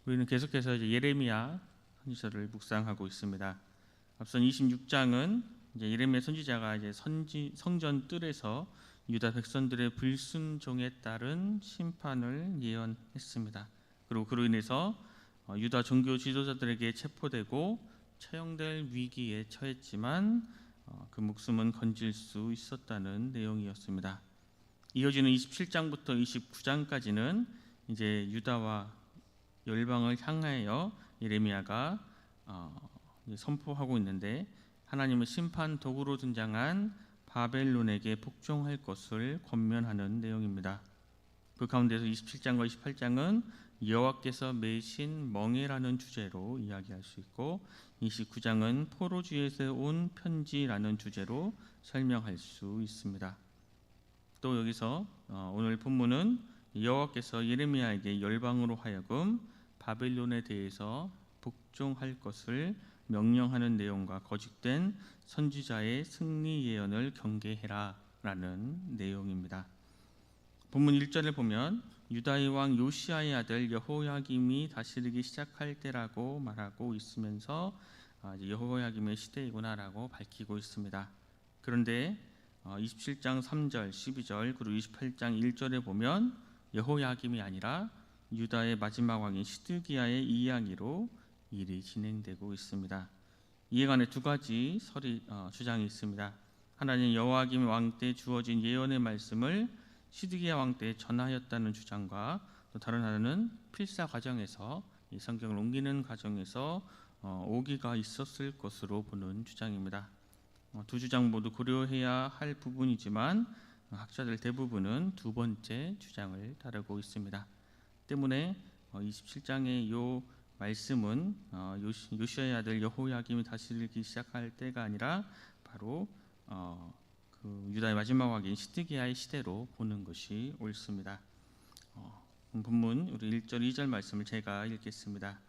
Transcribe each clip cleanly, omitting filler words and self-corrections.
우리는 계속해서 이제 예레미야 선지서를 묵상하고 있습니다. 앞선 26장은 이제 예레미야 선지자가 이제 성전 뜰에서 유다 백성들의 불순종에 따른 심판을 예언했습니다. 그리고 그로 인해서 유다 종교 지도자들에게 체포되고 처형될 위기에 처했지만 그 목숨은 건질 수 있었다는 내용이었습니다. 이어지는 27장부터 29장까지는 이제 유다와 열방을 향하여 예레미야가 선포하고 있는데, 하나님은 심판 도구로 등장한 바벨론에게 복종할 것을 권면하는 내용입니다. 그 가운데서 27장과 28장은 여호와께서 매신 멍에라는 주제로 이야기할 수 있고, 29장은 포로주에서 온 편지라는 주제로 설명할 수 있습니다. 또 여기서 오늘 본문은 여호와께서 예레미야에게 열방으로 하여금 바벨론에 대해서 복종할 것을 명령하는 내용과 거짓된 선지자의 승리 예언을 경계해라 라는 내용입니다. 본문 1절을 보면 유다의 왕 요시야의 아들 여호야김이 다스리기 시작할 때라고 말하고 있으면서 여호야김의 시대이구나라고 밝히고 있습니다. 그런데 27장 3절, 12절 그리고 28장 1절에 보면 여호야김이 아니라 유다의 마지막 왕인 시드기야의 이야기로 일이 진행되고 있습니다. 이에 관해 두 가지 주장이 있습니다. 하나는 여호야김 왕 때 주어진 예언의 말씀을 시드기야 왕 때 전하였다는 주장과, 또 다른 하나는 필사 과정에서 이 성경을 옮기는 과정에서 오기가 있었을 것으로 보는 주장입니다. 두 주장 모두 고려해야 할 부분이지만 학자들 대부분은 두 번째 주장을 따르고 있습니다. 때문에 27장의 이 말씀은 요시야의 아들 여호야김이 다스리기 시작할 때가 아니라 바로 그 유다의 마지막 왕인 시드기야의 시대로 보는 것이 옳습니다. 본문 우리 1절 2절 말씀을 제가 읽겠습니다.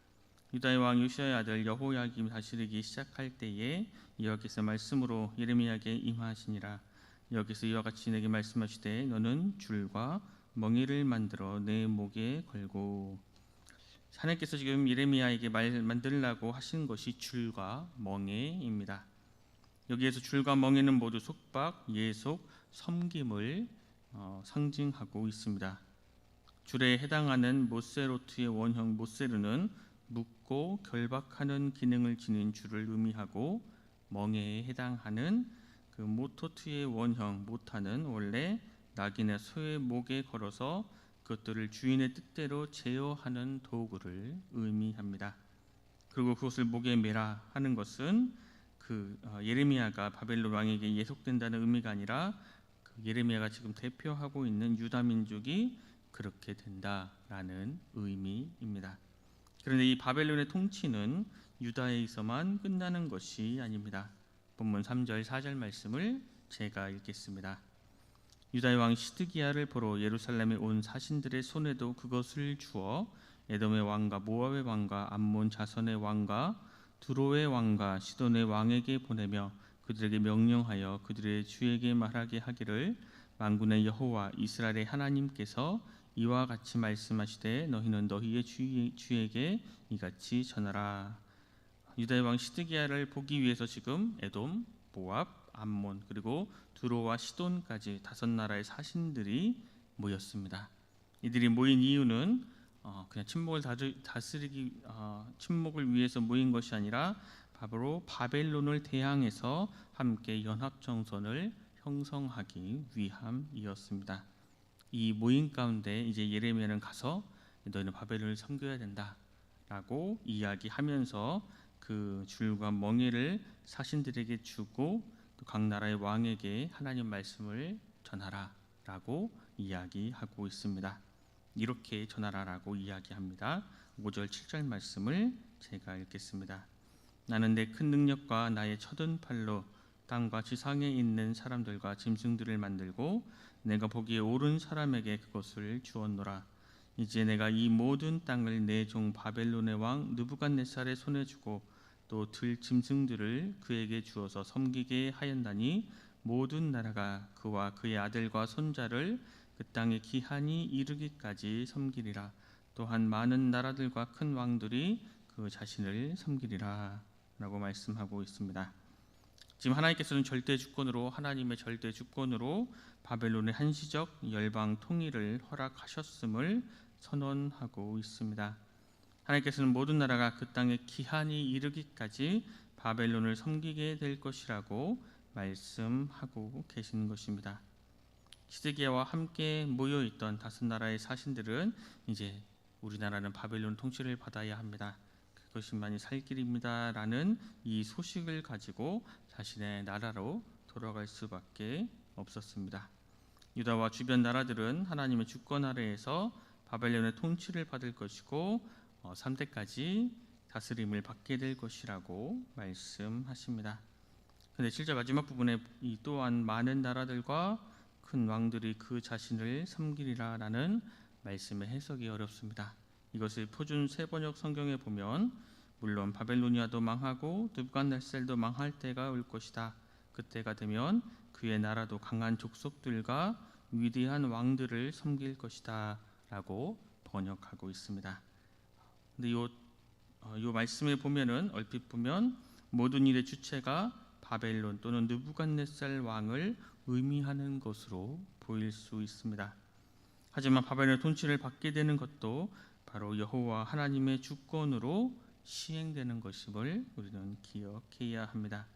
유다의 왕 요시야의 아들 여호야김이 다스리기 시작할 때에 여호와께서 말씀으로 예레미야에게 임하시니라. 여호와께서 이와 같이 내게 말씀하시되 너는 줄과 멍에를 만들어 내 목에 걸고. 하나님께서 지금 예레미야에게 만들라고 하신 것이 줄과 멍에입니다. 여기에서 줄과 멍에는 모두 속박, 예속, 섬김을 상징하고 있습니다. 줄에 해당하는 모세로트의 원형 모세르는 묶고 결박하는 기능을 지닌 줄을 의미하고, 멍에에 해당하는 그 모토트의 원형 모타는 원래 낙이나 소의 목에 걸어서 그것들을 주인의 뜻대로 제어하는 도구를 의미합니다. 그리고 그것을 목에 매라 하는 것은 예레미야가 바벨론 왕에게 예속된다는 의미가 아니라 예레미야가 지금 대표하고 있는 유다 민족이 그렇게 된다라는 의미입니다. 그런데 이 바벨론의 통치는 유다에서만 끝나는 것이 아닙니다. 본문 3절 4절 말씀을 제가 읽겠습니다. 유다의 왕 시드기야를 보러 예루살렘에 온 사신들의 손에도 그것을 주어 에돔의 왕과 모압의 왕과 암몬 자선의 왕과 두로의 왕과 시돈의 왕에게 보내며 그들에게 명령하여 그들의 주에게 말하게 하기를, 만군의 여호와 이스라엘의 하나님께서 이와 같이 말씀하시되 너희는 너희의 주에게 이같이 전하라. 유다의 왕 시드기야를 보기 위해서 지금 에돔, 모압, 암몬 그리고 두로와 시돈까지 5나라의 사신들이 모였습니다. 이들이 모인 이유는 그냥 침묵을 다스리기 침묵을 위해서 모인 것이 아니라 바로 바벨론을 대항해서 함께 연합 정선을 형성하기 위함이었습니다. 이 모임 가운데 이제 예레미야는 가서 너희는 바벨론을 섬겨야 된다라고 이야기하면서 그 줄과 멍에를 사신들에게 주고 또 각 나라의 왕에게 하나님 말씀을 전하라라고 이야기하고 있습니다. 이렇게 전하라라고 이야기합니다. 5절 7절 말씀을 제가 읽겠습니다. 나는 내 큰 능력과 나의 쳐든 팔로 땅과 지상에 있는 사람들과 짐승들을 만들고 내가 보기에 옳은 사람에게 그것을 주었노라. 이제 내가 이 모든 땅을 내 종 바벨론의 왕 느부갓네살의 손에 주고 또 들 짐승들을 그에게 주어서 섬기게 하였나니 모든 나라가 그와 그의 아들과 손자를 그 땅에 기한이 이르기까지 섬기리라. 또한 많은 나라들과 큰 왕들이 그 자신을 섬기리라 라고 말씀하고 있습니다. 지금 하나님께서는 하나님의 절대 주권으로 바벨론의 한시적 열방 통일을 허락하셨음을 선언하고 있습니다. 하나님께서는 모든 나라가 그 땅에 기한이 이르기까지 바벨론을 섬기게 될 것이라고 말씀하고 계신 것입니다. 시드기야와 함께 모여있던 5나라의 사신들은 이제 우리나라는 바벨론 통치를 받아야 합니다. 그것이만이 살 길입니다 라는 이 소식을 가지고 자신의 나라로 돌아갈 수밖에 없었습니다. 유다와 주변 나라들은 하나님의 주권 아래에서 바벨론의 통치를 받을 것이고 3대까지 다스림을 받게 될 것이라고 말씀하십니다. 그런데 7절 마지막 부분에 이 또한 많은 나라들과 큰 왕들이 그 자신을 섬기리라 라는 말씀의 해석이 어렵습니다. 이것을 표준 세번역 성경에 보면 물론 바벨로니아도 망하고 느부갓네살도 망할 때가 올 것이다. 그때가 되면 그의 나라도 강한 족속들과 위대한 왕들을 섬길 것이다 라고 번역하고 있습니다. 근데 이 말씀에 보면은 얼핏 보면 모든 일의 주체가 바벨론 또는 느부갓네살 왕을 의미하는 것으로 보일 수 있습니다. 하지만 바벨론의 통치를 받게 되는 것도 바로 여호와 하나님의 주권으로 시행되는 것임을 우리는 기억해야 합니다.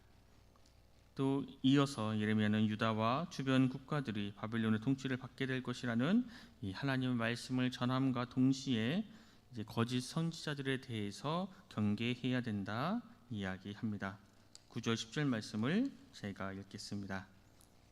또 이어서 예레미야는 유다와 주변 국가들이 바벨론의 통치를 받게 될 것이라는 이 하나님의 말씀을 전함과 동시에 이제 거짓 선지자들에 대해서 경계해야 된다 이야기합니다. 9절 10절 말씀을 제가 읽겠습니다.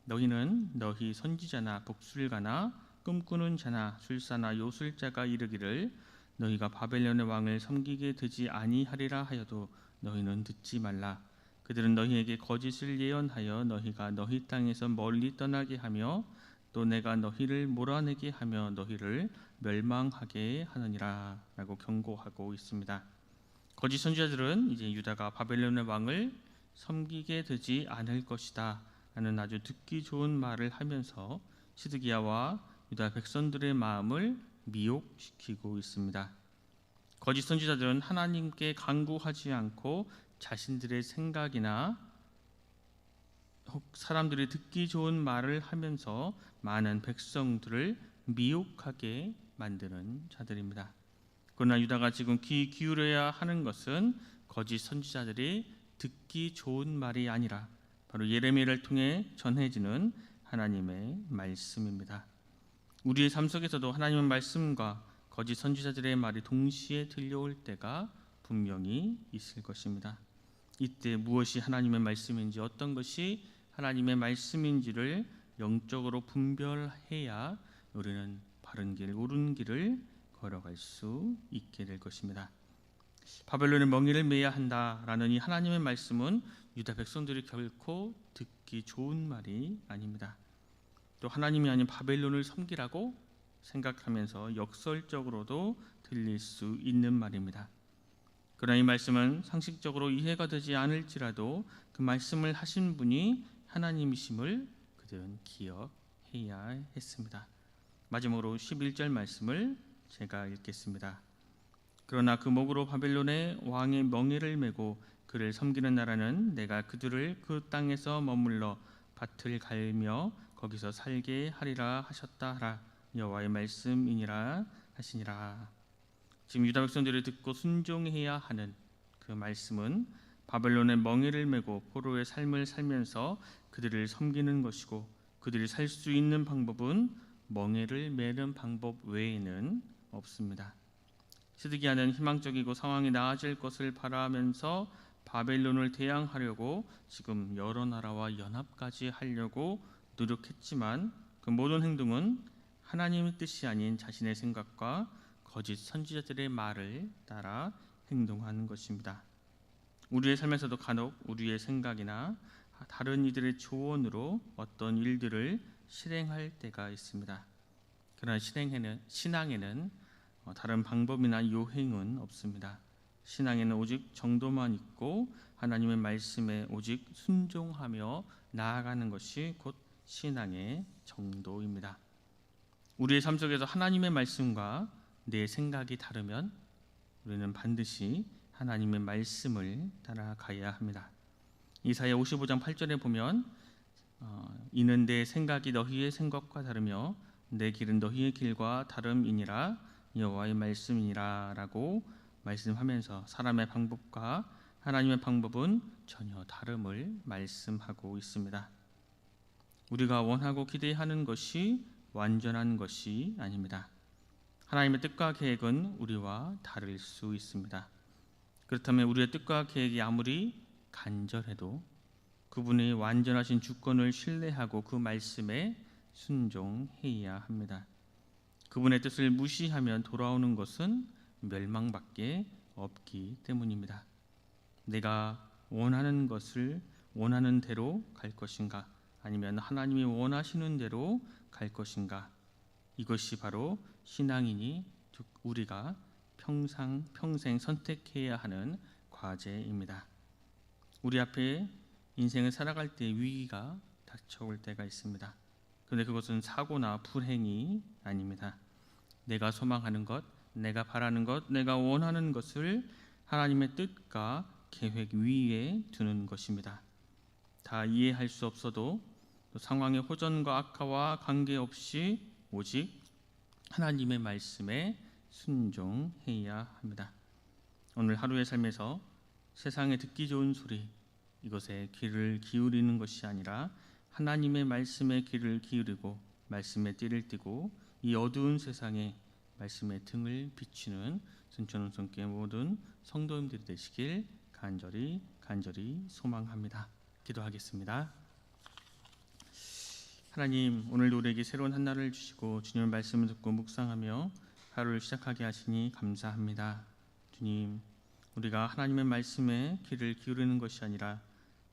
너희는 너희 선지자나 복술가나 꿈꾸는 자나 술사나 요술자가 이르기를 너희가 바벨론의 왕을 섬기게 되지 아니하리라 하여도 너희는 듣지 말라. 그들은 너희에게 거짓을 예언하여 너희가 너희 땅에서 멀리 떠나게 하며 또 내가 너희를 몰아내게 하며 너희를 멸망하게 하느니라 라고 경고하고 있습니다. 거짓 선지자들은 이제 유다가 바벨론의 왕을 섬기게 되지 않을 것이다 라는 아주 듣기 좋은 말을 하면서 시드기야와 유다 백성들의 마음을 미혹시키고 있습니다. 거짓 선지자들은 하나님께 간구하지 않고 자신들의 생각이나 혹 사람들이 듣기 좋은 말을 하면서 많은 백성들을 미혹하게 만드는 자들입니다. 그러나 유다가 지금 귀 기울여야 하는 것은 거짓 선지자들이 듣기 좋은 말이 아니라 바로 예레미야를 통해 전해지는 하나님의 말씀입니다. 우리의 삶 속에서도 하나님의 말씀과 거짓 선지자들의 말이 동시에 들려올 때가 분명히 있을 것입니다. 이때 무엇이 하나님의 말씀인지 어떤 것이 하나님의 말씀인지를 영적으로 분별해야 우리는 바른 길, 옳은 길을 걸어갈 수 있게 될 것입니다. 바벨론의 멍에를 메야 한다라는 이 하나님의 말씀은 유다 백성들이 결코 듣기 좋은 말이 아닙니다. 또 하나님이 아닌 바벨론을 섬기라고 생각하면서 역설적으로도 들릴 수 있는 말입니다. 그러나 이 말씀은 상식적으로 이해가 되지 않을지라도 그 말씀을 하신 분이 하나님이심을 그들은 기억해야 했습니다. 마지막으로 11절 말씀을 제가 읽겠습니다. 그러나 그 목으로 바벨론의 왕의 멍에를 메고 그를 섬기는 나라는 내가 그들을 그 땅에서 머물러 밭을 갈며 거기서 살게 하리라 하셨다 하라. 여호와의 말씀이니라 하시니라. 지금 유다 백성들이 듣고 순종해야 하는 그 말씀은 바벨론의 멍에를 메고 포로의 삶을 살면서 그들을 섬기는 것이고 그들이 살 수 있는 방법은 멍에를 메는 방법 외에는 없습니다. 시드기야는 희망적이고 상황이 나아질 것을 바라면서 바벨론을 대항하려고 지금 여러 나라와 연합까지 하려고 노력했지만 그 모든 행동은 하나님의 뜻이 아닌 자신의 생각과 거짓 선지자들의 말을 따라 행동하는 것입니다. 우리의 삶에서도 간혹 우리의 생각이나 다른 이들의 조언으로 어떤 일들을 실행할 때가 있습니다. 그러나 신앙에는 다른 방법이나 요행은 없습니다. 신앙에는 오직 정도만 있고 하나님의 말씀에 오직 순종하며 나아가는 것이 곧 신앙의 정도입니다. 우리의 삶 속에서 하나님의 말씀과 내 생각이 다르면 우리는 반드시 하나님의 말씀을 따라가야 합니다. 이사야 55장 8절에 보면 이는 내 생각이 너희의 생각과 다르며 내 길은 너희의 길과 다름이니라 여호와의 말씀이니라 라고 말씀하면서 사람의 방법과 하나님의 방법은 전혀 다름을 말씀하고 있습니다. 우리가 원하고 기대하는 것이 완전한 것이 아닙니다. 하나님의 뜻과 계획은 우리와 다를 수 있습니다. 그렇다면 우리의 뜻과 계획이 아무리 간절해도 그분의 완전하신 주권을 신뢰하고 그 말씀에 순종해야 합니다. 그분의 뜻을 무시하면 돌아오는 것은 멸망밖에 없기 때문입니다. 내가 원하는 것을 원하는 대로 갈 것인가, 아니면 하나님이 원하시는 대로 갈 것인가, 이것이 바로 신앙인이 우리가 평생 선택해야 하는 과제입니다. 우리 앞에 인생을 살아갈 때 위기가 닥쳐올 때가 있습니다. 그런데 그것은 사고나 불행이 아닙니다. 내가 소망하는 것, 내가 바라는 것, 내가 원하는 것을 하나님의 뜻과 계획 위에 두는 것입니다. 다 이해할 수 없어도 또 상황의 호전과 악화와 관계없이 오직 하나님의 말씀에 순종해야 합니다. 오늘 하루의 삶에서 세상에 듣기 좋은 소리, 이것에 귀를 기울이는 것이 아니라 하나님의 말씀에 귀를 기울이고 말씀에 띠를 띠고 이 어두운 세상에 말씀의 등을 비추는 순천운성교회 모든 성도님들이 되시길 간절히 소망합니다. 기도하겠습니다. 하나님, 오늘도 우리에게 새로운 한 날을 주시고 주님의 말씀을 듣고 묵상하며 하루를 시작하게 하시니 감사합니다. 주님, 우리가 하나님의 말씀에 귀를 기울이는 것이 아니라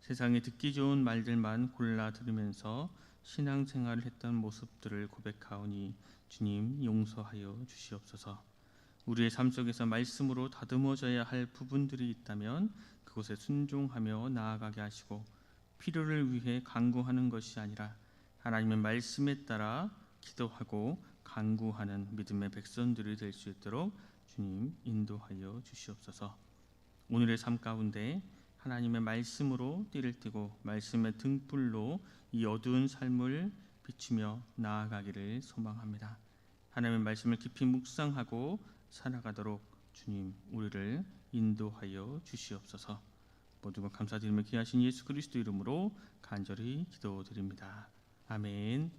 세상에 듣기 좋은 말들만 골라 들으면서 신앙생활을 했던 모습들을 고백하오니 주님 용서하여 주시옵소서. 우리의 삶 속에서 말씀으로 다듬어져야 할 부분들이 있다면 그곳에 순종하며 나아가게 하시고 필요를 위해 간구하는 것이 아니라 하나님의 말씀에 따라 기도하고 간구하는 믿음의 백성들이 될 수 있도록 주님 인도하여 주시옵소서. 오늘의 삶 가운데 하나님의 말씀으로 띠를 띠고 말씀의 등불로 이 어두운 삶을 비추며 나아가기를 소망합니다. 하나님의 말씀을 깊이 묵상하고 살아가도록 주님 우리를 인도하여 주시옵소서. 모두가 감사드리며 귀하신 예수 그리스도 이름으로 간절히 기도드립니다. 아멘.